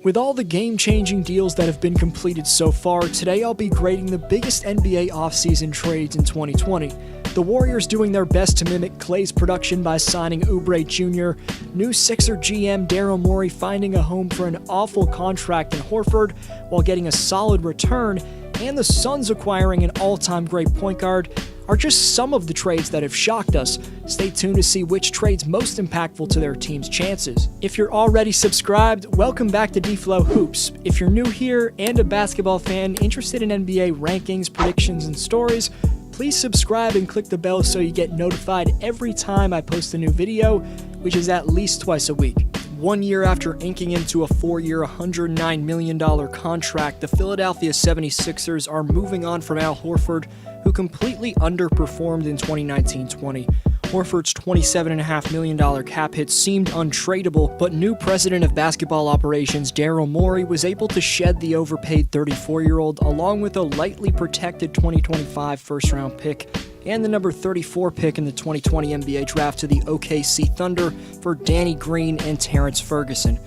With all the game-changing deals that have been completed so far, today I'll be grading the biggest NBA offseason trades in 2020. The Warriors doing their best to mimic Klay's production by signing Oubre Jr., new Sixer GM Daryl Morey finding a home for an awful contract in Horford while getting a solid return, and the Suns acquiring an all-time great point guard are just some of the trades that have shocked us. Stay tuned to see which trade's most impactful to their team's chances. If you're already subscribed, welcome back to D-Flow Hoops. If you're new here and a basketball fan interested in NBA rankings, predictions, and stories, please subscribe and click the bell so you get notified every time I post a new video, which is at least twice a week. 1 year after inking into a 4-year, $109 million contract, the Philadelphia 76ers are moving on from Al Horford, who completely underperformed in 2019-20. Horford's $27.5 million cap hit seemed untradeable, but new president of basketball operations Daryl Morey was able to shed the overpaid 34-year-old along with a lightly protected 2025 first-round pick and the number 34 pick in the 2020 NBA draft to the OKC Thunder for Danny Green and Terrence Ferguson.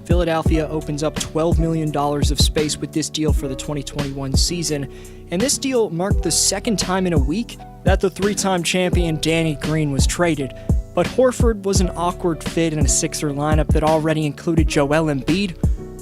Philadelphia opens up $12 million of space with this deal for the 2021 season, and this deal marked the second time in a week that the three-time champion Danny Green was traded. But Horford was an awkward fit in a Sixer lineup that already included Joel Embiid,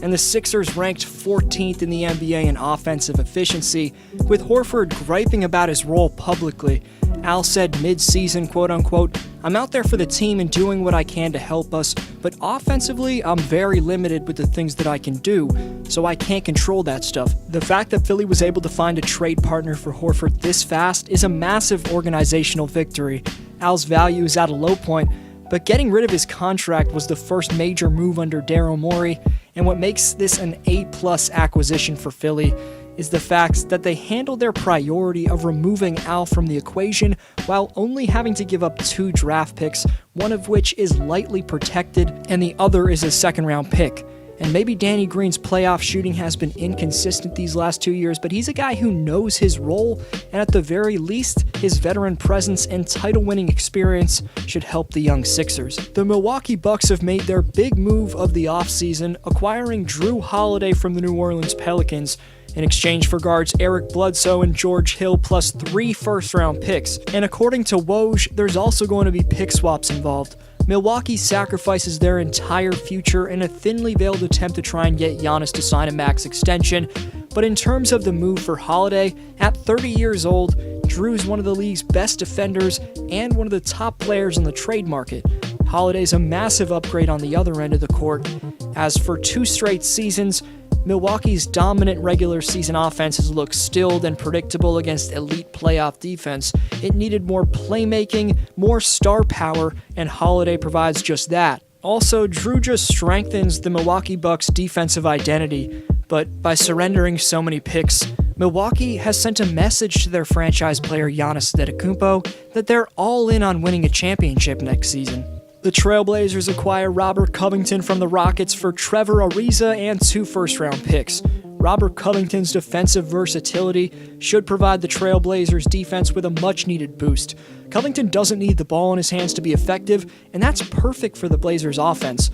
and the Sixers ranked 14th in the NBA in offensive efficiency, with Horford griping about his role publicly. Al said mid-season, quote-unquote, "I'm out there for the team and doing what I can to help us, but offensively, I'm very limited with the things that I can do, so I can't control that stuff." The fact that Philly was able to find a trade partner for Horford this fast is a massive organizational victory. Al's value is at a low point, but getting rid of his contract was the first major move under Daryl Morey, and what makes this an A+ acquisition for Philly is the fact that they handled their priority of removing Al from the equation while only having to give up 2 draft picks, one of which is lightly protected and the other is a second-round pick. And maybe Danny Green's playoff shooting has been inconsistent these last 2 years, but he's a guy who knows his role, and at the very least, his veteran presence and title-winning experience should help the young Sixers. The Milwaukee Bucks have made their big move of the offseason, acquiring Jrue Holiday from the New Orleans Pelicans in exchange for guards Eric Bledsoe and George Hill plus 3 first-round picks. And according to Woj, there's also going to be pick swaps involved. Milwaukee sacrifices their entire future in a thinly veiled attempt to try and get Giannis to sign a max extension, but in terms of the move for Holiday, at 30 years old, Jrue's one of the league's best defenders and one of the top players on the trade market. Holiday's a massive upgrade on the other end of the court, as for 2 straight seasons, Milwaukee's dominant regular season offense has looked stilled and predictable against elite playoff defense. It needed more playmaking, more star power, and Holiday provides just that. Also, Jrue just strengthens the Milwaukee Bucks' defensive identity, but by surrendering so many picks, Milwaukee has sent a message to their franchise player Giannis Antetokounmpo that they're all in on winning a championship next season. The Trailblazers acquire Robert Covington from the Rockets for Trevor Ariza and 2 first-round picks. Robert Covington's defensive versatility should provide the Trailblazers defense with a much-needed boost. Covington doesn't need the ball in his hands to be effective, and that's perfect for the Blazers' offense.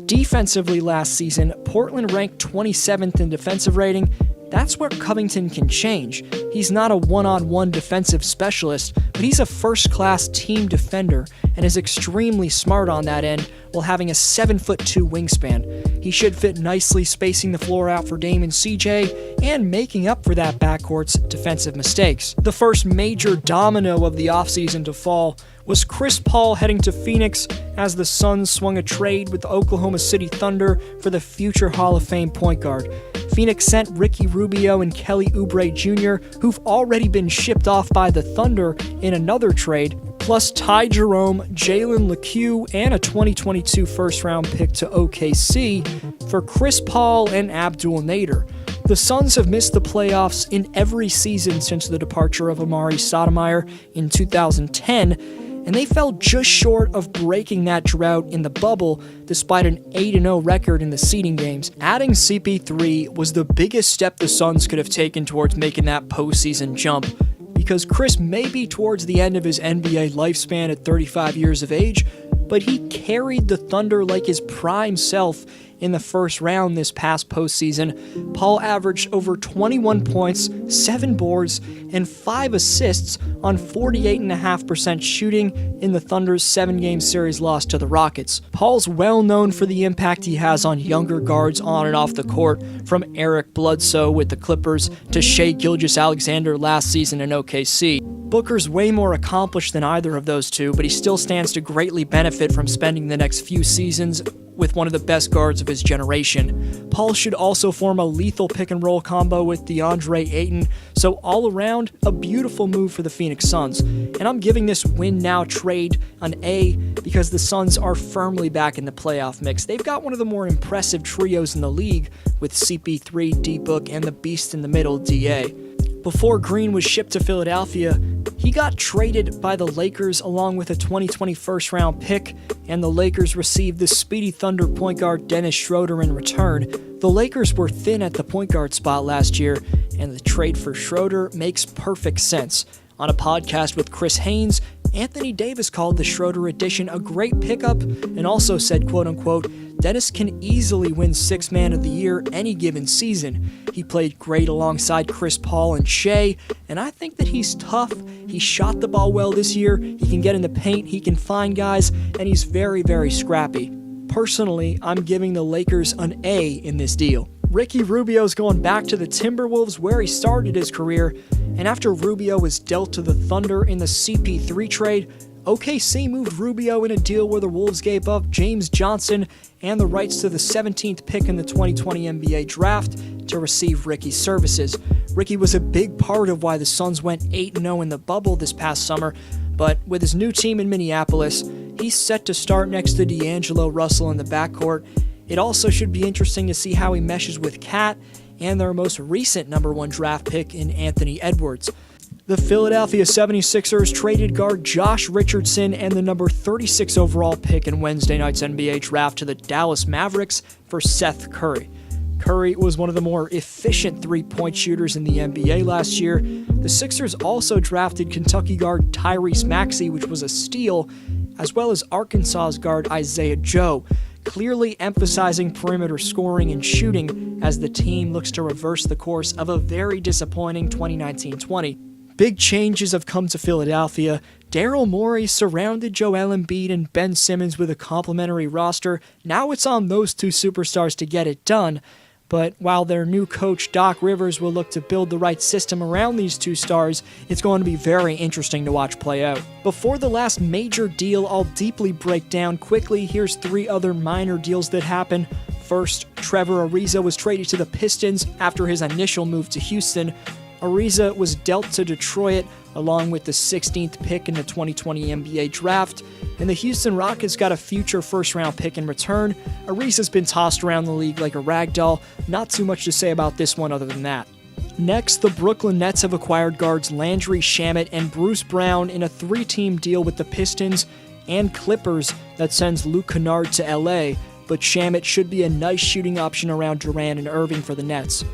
Defensively last season, Portland ranked 27th in defensive rating. That's where Covington can change. He's not a one-on-one defensive specialist, but he's a first-class team defender and is extremely smart on that end while having a 7'2" wingspan. He should fit nicely spacing the floor out for Dame and CJ and making up for that backcourt's defensive mistakes. The first major domino of the offseason to fall was Chris Paul heading to Phoenix as the Suns swung a trade with the Oklahoma City Thunder for the future Hall of Fame point guard. Phoenix sent Ricky Rubio and Kelly Oubre Jr., who've already been shipped off by the Thunder in another trade, plus Ty Jerome, Jalen Lecque, and a 2022 first-round pick to OKC for Chris Paul and Abdul Nader. The Suns have missed the playoffs in every season since the departure of Amari Stoudemire in 2010, and they fell just short of breaking that drought in the bubble despite an 8-0 record in the seeding games. Adding CP3 was the biggest step the Suns could have taken towards making that postseason jump, because Chris may be towards the end of his NBA lifespan at 35 years of age, but he carried the Thunder like his prime self in the first round this past postseason. Paul averaged over 21 points, 7 boards, and 5 assists on 48.5% shooting in the Thunder's 7-game series loss to the Rockets. Paul's well known for the impact he has on younger guards on and off the court, from Eric Bledsoe with the Clippers to Shai Gilgeous-Alexander last season in OKC. Booker's way more accomplished than either of those two, but he still stands to greatly benefit from spending the next few seasons with one of the best guards of his generation. Paul should also form a lethal pick-and-roll combo with DeAndre Ayton, so all around, a beautiful move for the Phoenix Suns. And I'm giving this win-now trade an A because the Suns are firmly back in the playoff mix. They've got one of the more impressive trios in the league with CP3, D-Book, and the beast in the middle, DA. Before Green was shipped to Philadelphia, he got traded by the Lakers along with a 2020 first-round pick, and the Lakers received the speedy Thunder point guard Dennis Schroeder in return. The Lakers were thin at the point guard spot last year, and the trade for Schroeder makes perfect sense. On a podcast with Chris Haynes, Anthony Davis called the Schroeder addition a great pickup and also said, quote-unquote, Dennis can easily win Sixth Man of the Year any given season. He played great alongside Chris Paul and Shai, and I think that he's tough. He shot the ball well this year, he can get in the paint, he can find guys, and he's very, very scrappy. Personally, I'm giving the Lakers an A in this deal. Ricky Rubio's going back to the Timberwolves where he started his career, and after Rubio was dealt to the Thunder in the CP3 trade, OKC moved Rubio in a deal where the Wolves gave up James Johnson and the rights to the 17th pick in the 2020 NBA draft to receive Ricky's services. Ricky was a big part of why the Suns went 8-0 in the bubble this past summer, but with his new team in Minneapolis, he's set to start next to D'Angelo Russell in the backcourt. It also should be interesting to see how he meshes with Cat and their most recent number 1 draft pick in Anthony Edwards. The Philadelphia 76ers traded guard Josh Richardson and the number 36 overall pick in Wednesday night's NBA draft to the Dallas Mavericks for Seth Curry. Curry was one of the more efficient three-point shooters in the NBA last year. The Sixers also drafted Kentucky guard Tyrese Maxey, which was a steal, as well as Arkansas's guard Isaiah Joe, clearly emphasizing perimeter scoring and shooting as the team looks to reverse the course of a very disappointing 2019-20. Big changes have come to Philadelphia. Daryl Morey surrounded Joel Embiid and Ben Simmons with a complimentary roster. Now it's on those two superstars to get it done. But while their new coach Doc Rivers will look to build the right system around these two stars, it's going to be very interesting to watch play out. Before the last major deal I'll deeply break down quickly, here's 3 other minor deals that happened. First, Trevor Ariza was traded to the Pistons after his initial move to Houston. Ariza was dealt to Detroit along with the 16th pick in the 2020 NBA draft, and the Houston Rockets got a future first-round pick in return. Ariza's been tossed around the league like a rag doll. Not too much to say about this one other than that. Next, the Brooklyn Nets have acquired guards Landry Shamet and Bruce Brown in a 3-team deal with the Pistons and Clippers that sends Luke Kennard to LA, but Shamet should be a nice shooting option around Durant and Irving for the Nets.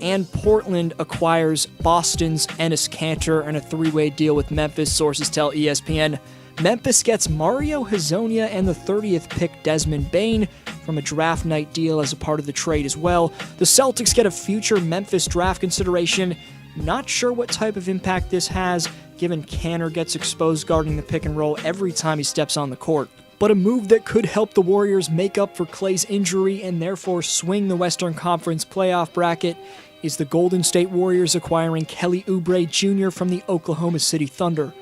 And Portland acquires Boston's Enes Kanter in a 3-way deal with Memphis, sources tell ESPN. Memphis gets Mario Hezonja and the 30th pick Desmond Bane from a draft night deal as a part of the trade as well. The Celtics get a future Memphis draft consideration. Not sure what type of impact this has, given Kanter gets exposed guarding the pick and roll every time he steps on the court. But a move that could help the Warriors make up for Klay's injury and therefore swing the Western Conference playoff bracket is the Golden State Warriors acquiring Kelly Oubre Jr. from the Oklahoma City Thunder.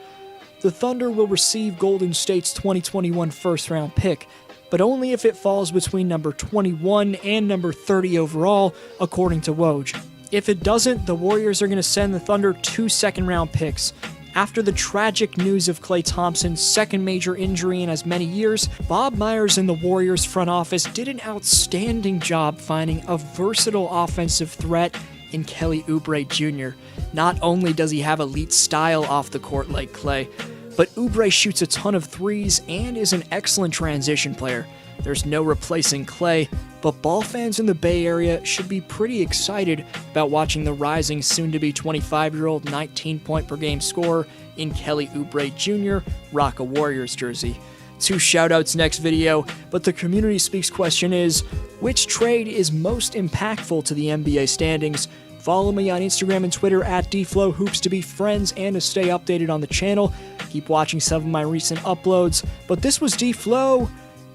The Thunder will receive Golden State's 2021 first-round pick, but only if it falls between number 21 and number 30 overall, according to Woj. If it doesn't, the Warriors are going to send the Thunder 2 second-round picks. After the tragic news of Klay Thompson's second major injury in as many years, Bob Myers and the Warriors front office did an outstanding job finding a versatile offensive threat in Kelly Oubre Jr. Not only does he have elite style off the court like Klay, but Oubre shoots a ton of threes and is an excellent transition player. There's no replacing Klay, but ball fans in the Bay Area should be pretty excited about watching the rising soon-to-be 25-year-old 19-point-per-game scorer in Kelly Oubre Jr. rock a Warriors jersey. 2 shoutouts next video, but the Community Speaks question is, which trade is most impactful to the NBA standings? Follow me on Instagram and Twitter at DFlowHoops to be friends and to stay updated on the channel. Keep watching some of my recent uploads, but this was DFlow,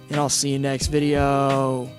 and I'll see you next video.